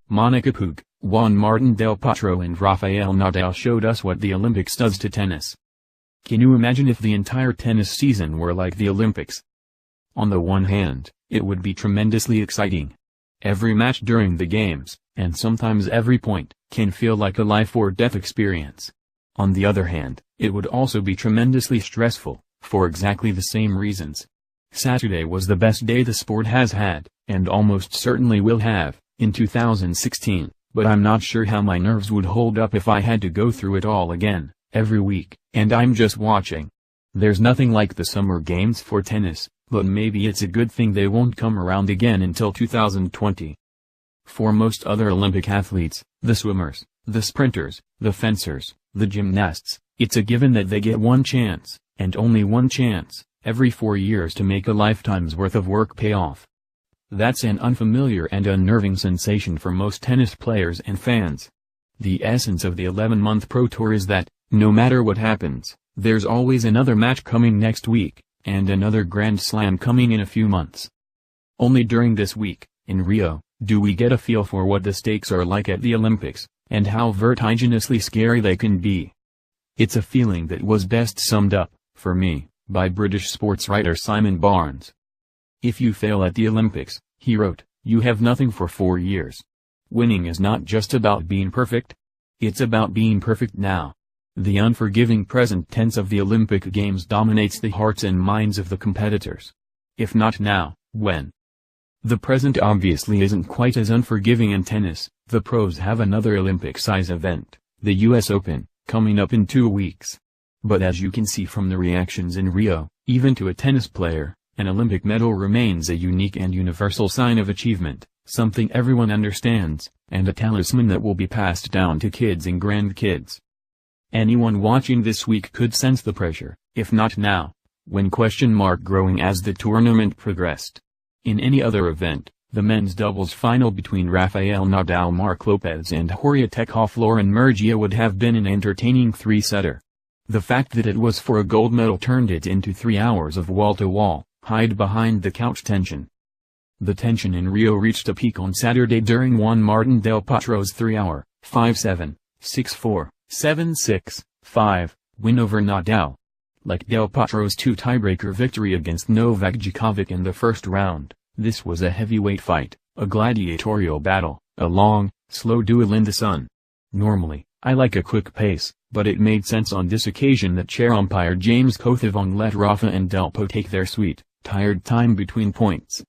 Monica Puig, Juan Martín del Potro and Rafael Nadal showed us what the Olympics does to tennis. Can you imagine if the entire tennis season were like the Olympics? On the one hand, it would be tremendously exciting. Every match during the games, and sometimes every point, can feel like a life-or-death experience. On the other hand, it would also be tremendously stressful, for exactly the same reasons. Saturday was the best day the sport has had, and almost certainly will have, in 2016, but I'm not sure how my nerves would hold up if I had to go through it all again, every week, and I'm just watching. There's nothing like the Summer Games for tennis, but maybe it's a good thing they won't come around again until 2020. For most other Olympic athletes, the swimmers, the sprinters, the fencers, the gymnasts, it's a given that they get one chance, and only one chance, every 4 years to make a lifetime's worth of work pay off. That's an unfamiliar and unnerving sensation for most tennis players and fans. The essence of the 11-month Pro Tour is that, no matter what happens, there's always another match coming next week, and another Grand Slam coming in a few months. Only during this week, in Rio, do we get a feel for what the stakes are like at the Olympics, and how vertiginously scary they can be. It's a feeling that was best summed up, for me, by British sports writer Simon Barnes. If you fail at the Olympics, he wrote, you have nothing for 4 years. Winning is not just about being perfect. It's about being perfect now. The unforgiving present tense of the Olympic Games dominates the hearts and minds of the competitors. If not now, when? The present obviously isn't quite as unforgiving in tennis. The pros have another Olympic-size event, the US Open, coming up in 2 weeks. But as you can see from the reactions in Rio, even to a tennis player, an Olympic medal remains a unique and universal sign of achievement, something everyone understands, and a talisman that will be passed down to kids and grandkids. Anyone watching this week could sense the pressure, if not now, when ? Growing as the tournament progressed. In any other event, the men's doubles final between Rafael Nadal, Marc Lopez and Jorge Tejada-Lauren Murguia would have been an entertaining three-setter. The fact that it was for a gold medal turned it into 3 hours of wall-to-wall, hide-behind-the-couch tension. The tension in Rio reached a peak on Saturday during Juan Martín del Potro's 3-hour, 5-7, 6-4, 7-6, 5, win over Nadal. Like Del Potro's 2 tiebreaker victory against Novak Djokovic in the first round, this was a heavyweight fight, a gladiatorial battle, a long, slow duel in the sun. Normally, I like a quick pace, but it made sense on this occasion that chair umpire James Kothevong let Rafa and Delpo take their sweet, tired time between points.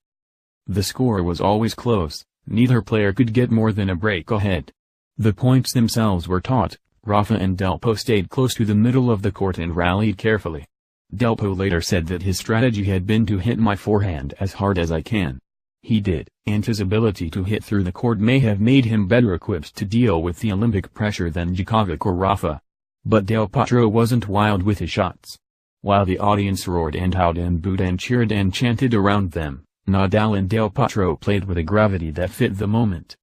The score was always close, neither player could get more than a break ahead. The points themselves were taut. Rafa and Delpo stayed close to the middle of the court and rallied carefully. Delpo later said that his strategy had been to hit my forehand as hard as I can. He did, and his ability to hit through the court may have made him better equipped to deal with the Olympic pressure than Djokovic or Rafa. But Del Potro wasn't wild with his shots. While the audience roared and howled and booed and cheered and chanted around them, Nadal and Del Potro played with a gravity that fit the moment.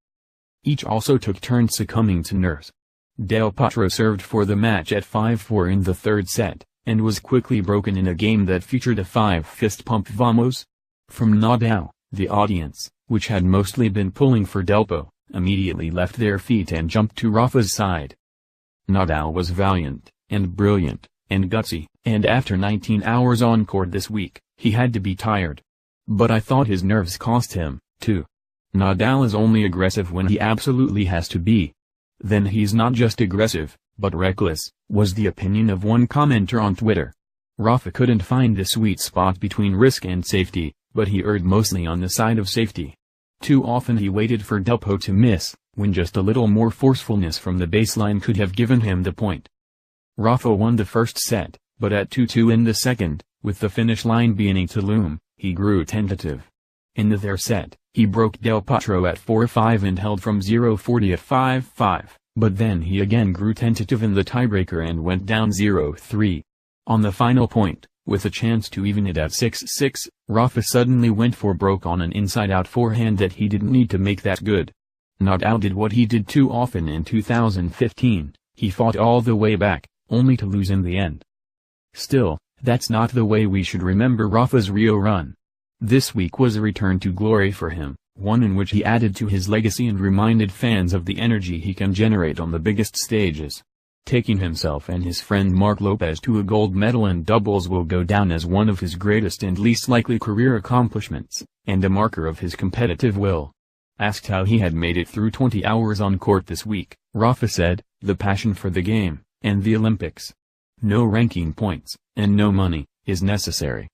Each also took turns succumbing to nerves. Del Potro served for the match at 5-4 in the third set, and was quickly broken in a game that featured a 5-fist pump vamos. From Nadal, the audience, which had mostly been pulling for Delpo, immediately left their feet and jumped to Rafa's side. Nadal was valiant, and brilliant, and gutsy, and after 19 hours on court this week, he had to be tired. But I thought his nerves cost him, too. Nadal is only aggressive when he absolutely has to be. Then he's not just aggressive, but reckless, was the opinion of one commenter on Twitter. Rafa couldn't find the sweet spot between risk and safety, but he erred mostly on the side of safety. Too often he waited for Delpo to miss, when just a little more forcefulness from the baseline could have given him the point. Rafa won the first set, but at 2-2 in the second, with the finish line beginning to loom, he grew tentative. In the third set, he broke Del Potro at 4-5 and held from 0-40 at 5-5, but then he again grew tentative in the tiebreaker and went down 0-3. On the final point, with a chance to even it at 6-6, Rafa suddenly went for broke on an inside-out forehand that he didn't need to make that good. Nadal did what he did too often in 2015, he fought all the way back, only to lose in the end. Still, that's not the way we should remember Rafa's Rio run. This week was a return to glory for him, one in which he added to his legacy and reminded fans of the energy he can generate on the biggest stages. Taking himself and his friend Mark Lopez to a gold medal in doubles will go down as one of his greatest and least likely career accomplishments, and a marker of his competitive will. Asked how he had made it through 20 hours on court this week, Rafa said, "The passion for the game, and the Olympics. No ranking points, and no money, is necessary."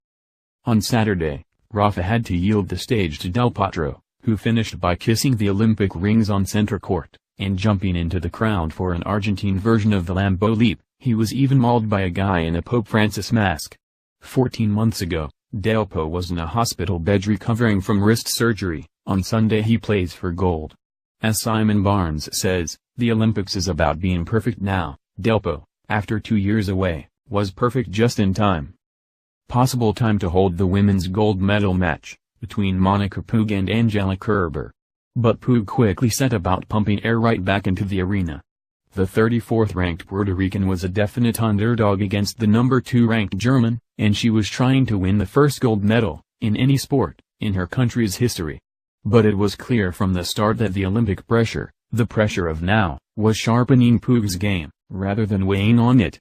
On Saturday, Rafa had to yield the stage to Del Potro, who finished by kissing the Olympic rings on center court, and jumping into the crowd for an Argentine version of the Lambeau leap. He was even mauled by a guy in a Pope Francis mask. 14 months ago, Del Po was in a hospital bed recovering from wrist surgery. On Sunday he plays for gold. As Simon Barnes says, the Olympics is about being perfect now. Del Po, after 2 years away, was perfect just in time. Possible time to hold the women's gold medal match, between Monica Puig and Angela Kerber. But Puig quickly set about pumping air right back into the arena. The 34th-ranked Puerto Rican was a definite underdog against the number 2-ranked German, and she was trying to win the first gold medal, in any sport, in her country's history. But it was clear from the start that the Olympic pressure, the pressure of now, was sharpening Puig's game, rather than weighing on it.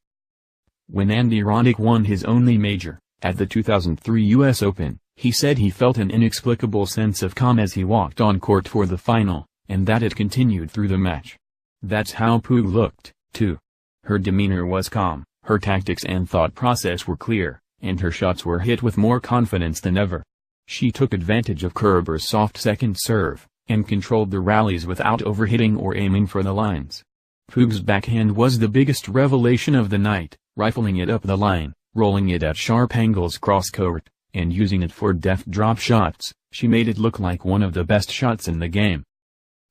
When Andy Roddick won his only major, at the 2003 U.S. Open, he said he felt an inexplicable sense of calm as he walked on court for the final, and that it continued through the match. That's how Puig looked, too. Her demeanor was calm, her tactics and thought process were clear, and her shots were hit with more confidence than ever. She took advantage of Kerber's soft second serve, and controlled the rallies without overhitting or aiming for the lines. Puig's backhand was the biggest revelation of the night, rifling it up the line, rolling it at sharp angles cross-court, and using it for deft drop shots. She made it look like one of the best shots in the game.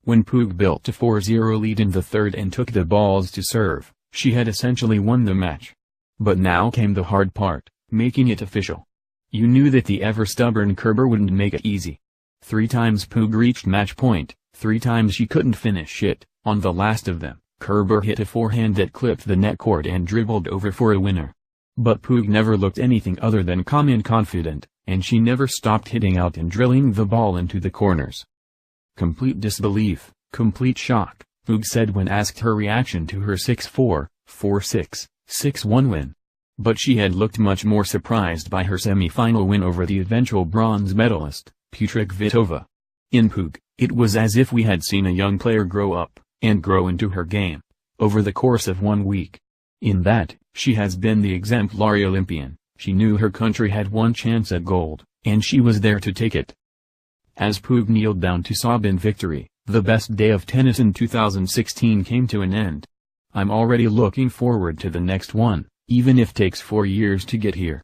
When Puig built a 4-0 lead in the third and took the balls to serve, she had essentially won the match. But now came the hard part, making it official. You knew that the ever-stubborn Kerber wouldn't make it easy. 3 times Puig reached match point, 3 times she couldn't finish it. On the last of them, Kerber hit a forehand that clipped the net cord and dribbled over for a winner. But Puig never looked anything other than calm and confident, and she never stopped hitting out and drilling the ball into the corners. "Complete disbelief, complete shock," Puig said when asked her reaction to her 6-4, 4-6, 6-1 win. But she had looked much more surprised by her semi-final win over the eventual bronze medalist, Petra Kvitova. In Puig, it was as if we had seen a young player grow up, and grow into her game, over the course of 1 week. In that, she has been the exemplary Olympian. She knew her country had one chance at gold, and she was there to take it. As Puig kneeled down to sob in victory, the best day of tennis in 2016 came to an end. "I'm already looking forward to the next one, even if it takes 4 years to get here."